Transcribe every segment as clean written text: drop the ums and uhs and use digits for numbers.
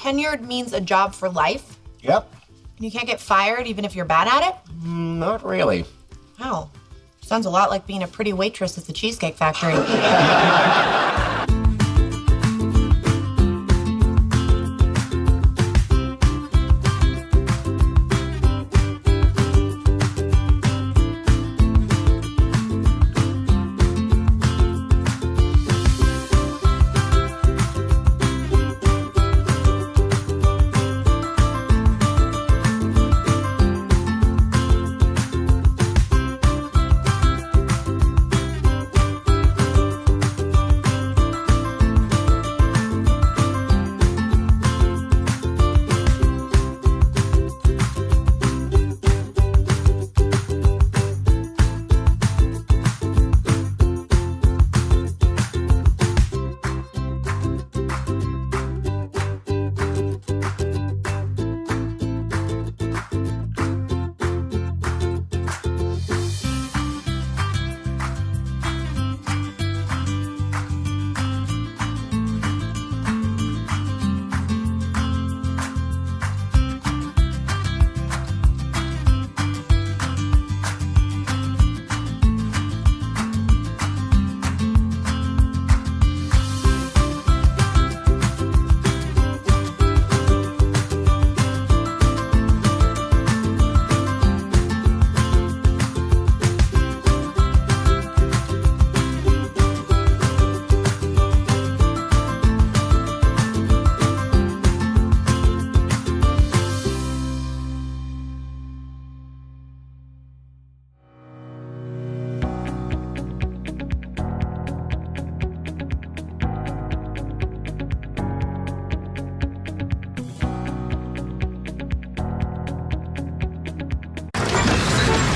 tenured means a job for life? Yep. You can't get fired even if you're bad at it? Not really. Oh, sounds a lot like being a pretty waitress at the Cheesecake Factory.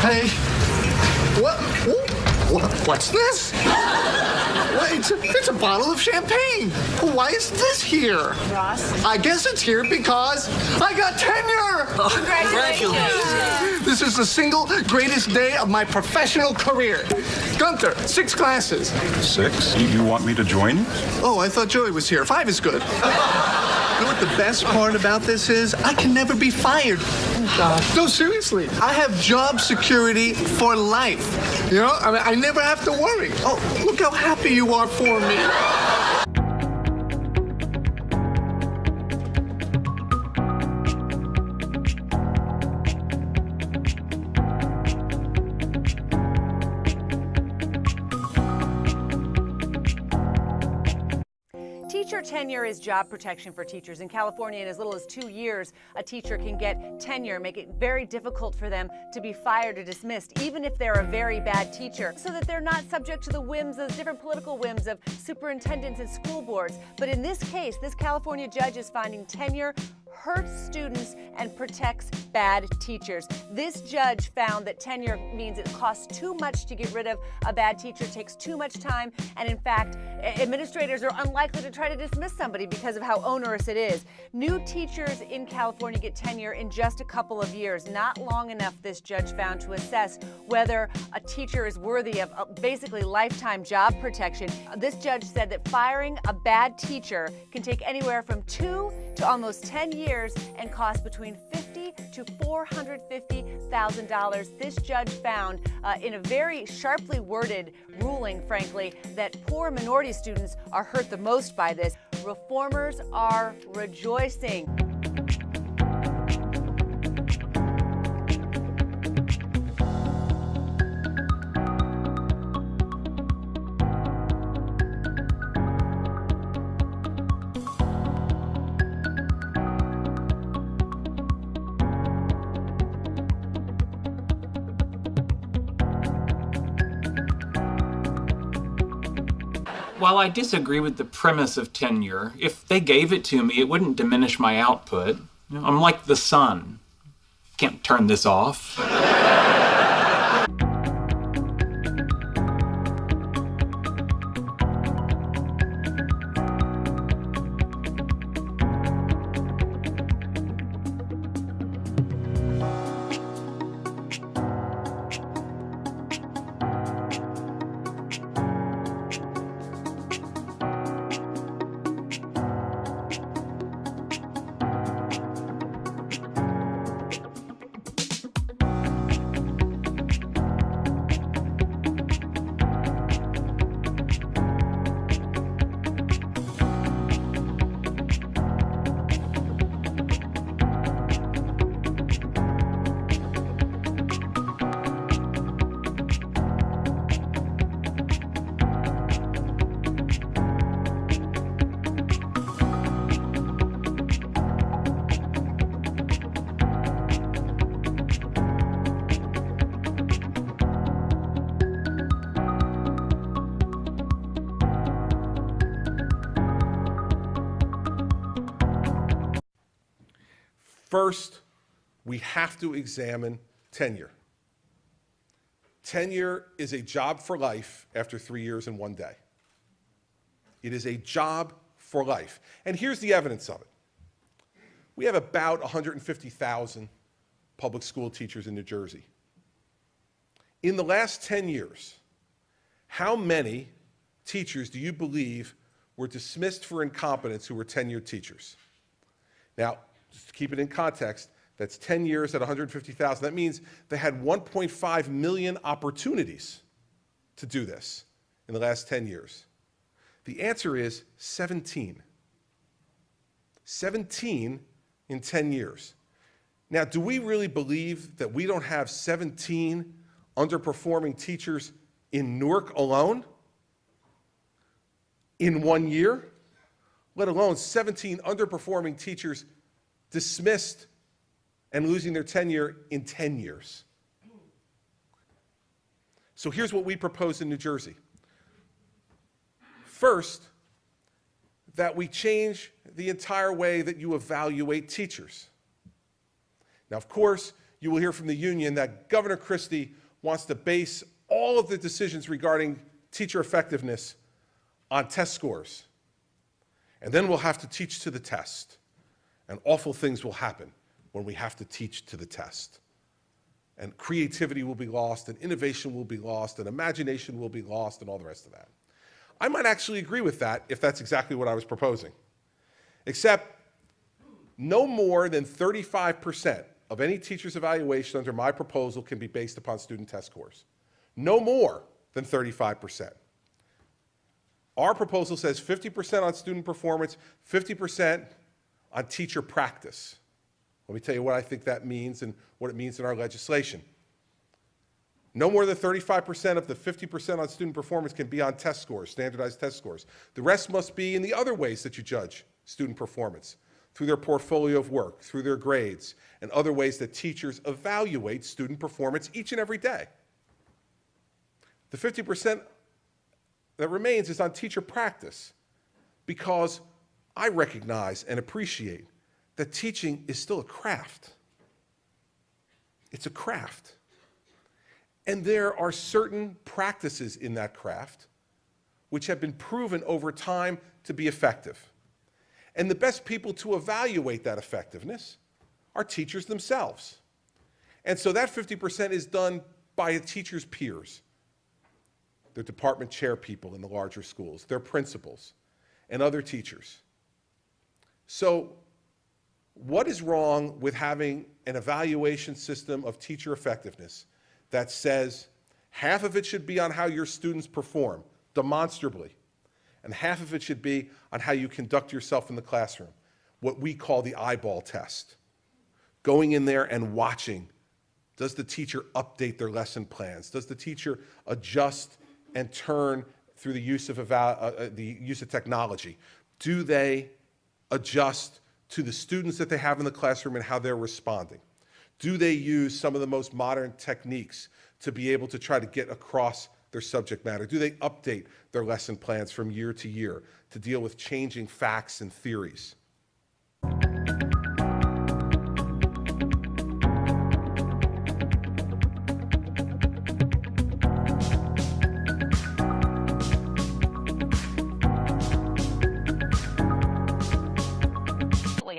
Hey, what's this? It's a bottle of champagne. Why is this here? Ross? I guess it's here because I got tenure. Congratulations. This is the single greatest day of my professional career. Gunther, 6 classes. 6? You want me to join you? Oh, I thought Joey was here. 5 is good. You know what the best part about this is? I can never be fired. Oh, gosh. No, seriously. I have job security for life. You know, I never have to worry. Oh, look how happy you are for me. Teacher tenure is job protection for teachers. In California, in as little as 2 years, a teacher can get tenure, make it very difficult for them to be fired or dismissed, even if they're a very bad teacher, so that they're not subject to the whims of different political whims of superintendents and school boards. But in this case, this California judge is finding tenure hurts students and protects bad teachers. This judge found that tenure means it costs too much to get rid of a bad teacher, takes too much time, and in fact, administrators are unlikely to try to dismiss somebody because of how onerous it is. New teachers in California get tenure in just a couple of years, not long enough, this judge found, to assess whether a teacher is worthy of basically lifetime job protection. This judge said that firing a bad teacher can take anywhere from 2 to almost 10 years and cost between $50,000 to $450,000. This judge found in a very sharply worded ruling, frankly, that poor minority students are hurt the most by this. Reformers are rejoicing. While I disagree with the premise of tenure, if they gave it to me, it wouldn't diminish my output. You know, I'm like the sun. Can't turn this off. First, we have to examine tenure. Tenure is a job for life after 3 years and 1 day. It is a job for life. And here's the evidence of it. We have about 150,000 public school teachers in New Jersey. In the last 10 years, how many teachers do you believe were dismissed for incompetence who were tenured teachers? Now, just to keep it in context, that's 10 years at 150,000. That means they had 1.5 million opportunities to do this in the last 10 years. The answer is 17. 17 in 10 years. Now, do we really believe that we don't have 17 underperforming teachers in Newark alone in 1 year? Let alone 17 underperforming teachers dismissed and losing their tenure in 10 years. So here's what we propose in New Jersey. First, that we change the entire way that you evaluate teachers. Now, of course, you will hear from the union that Governor Christie wants to base all of the decisions regarding teacher effectiveness on test scores. And then we'll have to teach to the test. And awful things will happen when we have to teach to the test. And creativity will be lost, and innovation will be lost, and imagination will be lost, and all the rest of that. I might actually agree with that if that's exactly what I was proposing. Except no more than 35% of any teacher's evaluation under my proposal can be based upon student test scores. No more than 35%. Our proposal says 50% on student performance, 50% on teacher practice. Let me tell you what I think that means and what it means in our legislation. No more than 35% of the 50% on student performance can be on test scores, standardized test scores. The rest must be in the other ways that you judge student performance, through their portfolio of work, through their grades, and other ways that teachers evaluate student performance each and every day. The 50% that remains is on teacher practice, because I recognize and appreciate that teaching is still a craft. It's a craft. And there are certain practices in that craft which have been proven over time to be effective. And the best people to evaluate that effectiveness are teachers themselves. And so that 50% is done by a teacher's peers, their department chair people in the larger schools, their principals, and other teachers. So what is wrong with having an evaluation system of teacher effectiveness that says half of it should be on how your students perform demonstrably, and half of it should be on how you conduct yourself in the classroom, what we call the eyeball test? Going in there and watching, does the teacher update their lesson plans? Does the teacher adjust and turn through the use of technology? Do they adjust to the students that they have in the classroom and how they're responding? Do they use some of the most modern techniques to be able to try to get across their subject matter? Do they update their lesson plans from year to year to deal with changing facts and theories?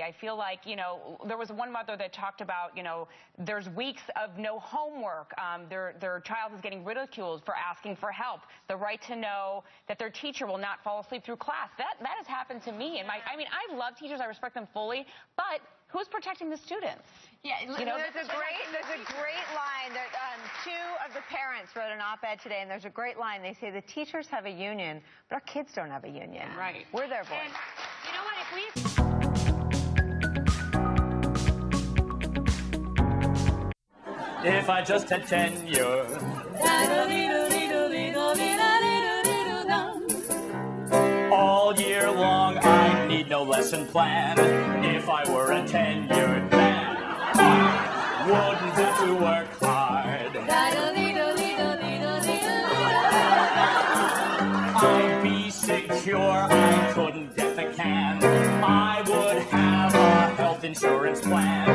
I feel like, there was one mother that talked about, there's weeks of no homework. Their child is getting ridiculed for asking for help. The right to know that their teacher will not fall asleep through class. That has happened to me. I love teachers. I respect them fully. But who's protecting the students? Yeah, there's a great line that two of the parents wrote an op-ed today, and there's a great line. They say the teachers have a union, but our kids don't have a union. Yeah. Right. We're their voice. And you know what? If I just had tenure, all year long I'd need no lesson plan. If I were a tenured man, I wouldn't have to work hard. I'd be secure, I couldn't get the can. I would have a health insurance plan.